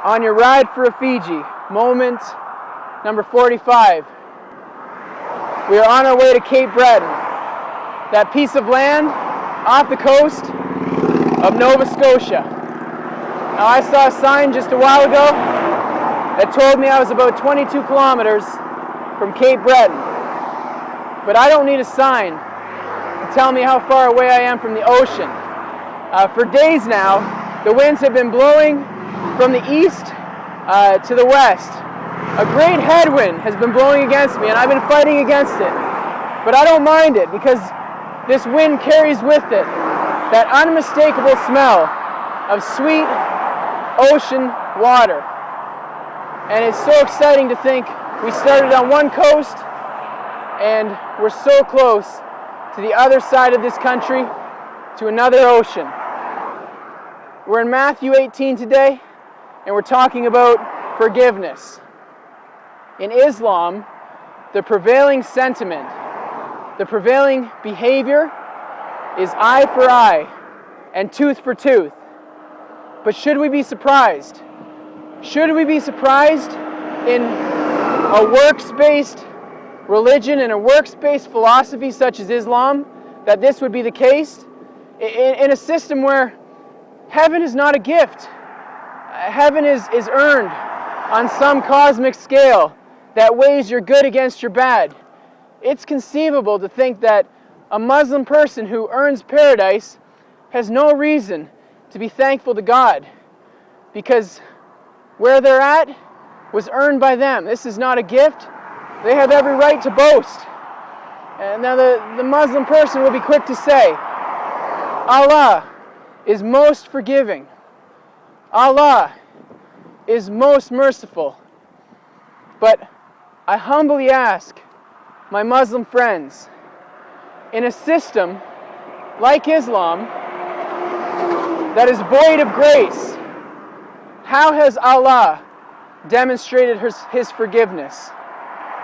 on your Ride4Rufiji Moment number 45. We are on our way to Cape Breton, that piece of land off the coast of Nova Scotia. Now, I saw a sign just a while ago that told me I was about 22 kilometers from Cape Breton. But I don't need a sign to tell me how far away I am from the ocean. For days now, the winds have been blowing from the east to the west. A great headwind has been blowing against me, and I've been fighting against it. But I don't mind it, because this wind carries with it that unmistakable smell of sweet ocean water. And it's so exciting to think we started on one coast and we're so close to the other side of this country, to another ocean. We're in Matthew 18 today, and we're talking about forgiveness. In Islam, the prevailing sentiment, the prevailing behavior is eye for eye and tooth for tooth. But should we be surprised? Should we be surprised in a works-based religion and a works-based philosophy such as Islam that this would be the case? In a system where heaven is not a gift. Heaven is earned on some cosmic scale that weighs your good against your bad. It's conceivable to think that a Muslim person who earns paradise has no reason to be thankful to God, because where they're at was earned by them. This is not a gift. They have every right to boast. And now the Muslim person will be quick to say, Allah is most forgiving. Allah is most merciful. But I humbly ask my Muslim friends, in a system like Islam that is void of grace, how has Allah demonstrated His forgiveness?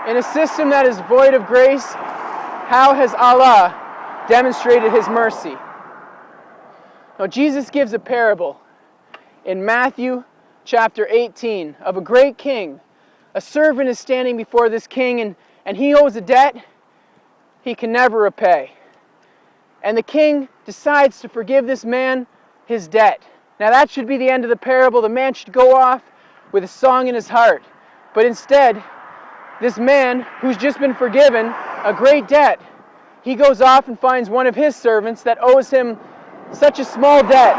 In a system that is void of grace, how has Allah demonstrated His mercy? Now, Jesus gives a parable in Matthew chapter 18 of a great king. A servant is standing before this king, and he owes a debt he can never repay. And the king decides to forgive this man his debt. Now, that should be the end of the parable. The man should go off with a song in his heart. But instead, this man who's just been forgiven a great debt, he goes off and finds one of his servants that owes him such a small debt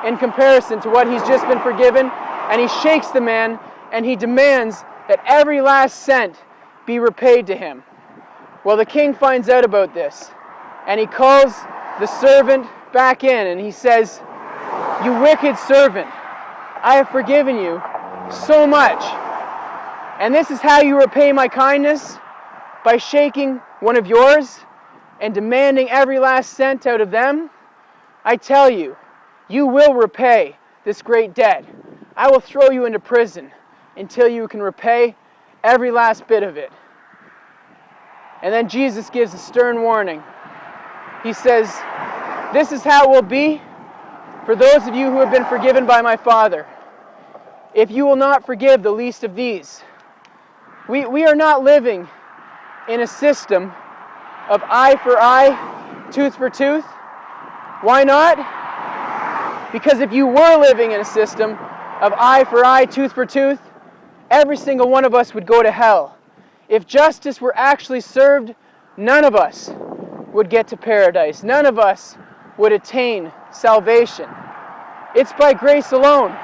in comparison to what he's just been forgiven, and he shakes the man and he demands that every last cent be repaid to him. Well, the king finds out about this, and he calls the servant back in, and he says, "You wicked servant, I have forgiven you so much. And this is how you repay my kindness? By shaking one of yours and demanding every last cent out of them? I tell you, you will repay this great debt. I will throw you into prison until you can repay every last bit of it." And then Jesus gives a stern warning. He says, "This is how it will be for those of you who have been forgiven by my Father, if you will not forgive the least of these." We are not living in a system of eye for eye, tooth for tooth. Why not? Because if you were living in a system of eye for eye, tooth for tooth, every single one of us would go to hell. If justice were actually served, none of us would get to paradise. None of us would attain salvation. It's by grace alone,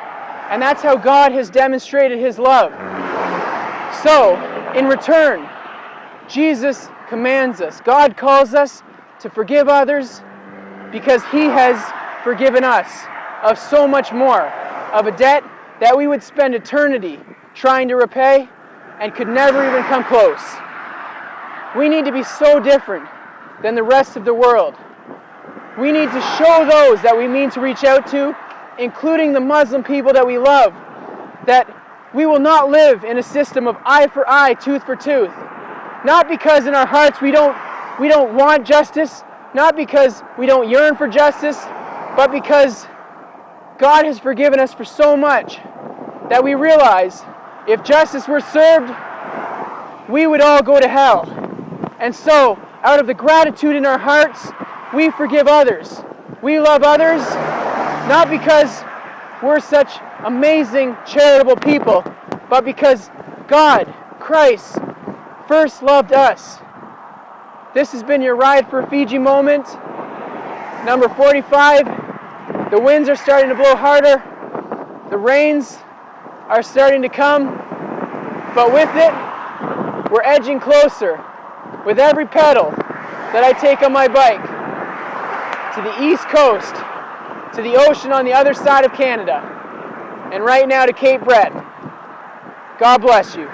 and that's how God has demonstrated His love. So, in return, Jesus commands us. God calls us to forgive others because He has forgiven us of so much more, of a debt that we would spend eternity trying to repay and could never even come close. We need to be so different than the rest of the world. We need to show those that we mean to reach out to, including the Muslim people that we love, that we will not live in a system of eye for eye, tooth for tooth. Not because in our hearts we don't want justice, not because we don't yearn for justice, but because God has forgiven us for so much that we realize if justice were served, we would all go to hell. And so, out of the gratitude in our hearts, we forgive others. We love others, not because we're such amazing, charitable people, but because God, Christ, first loved us. This has been your Ride4Rufiji moment, number 45. The winds are starting to blow harder. The rains are starting to come. But with it, we're edging closer with every pedal that I take on my bike to the East Coast, to the ocean on the other side of Canada, and right now to Cape Breton. God bless you.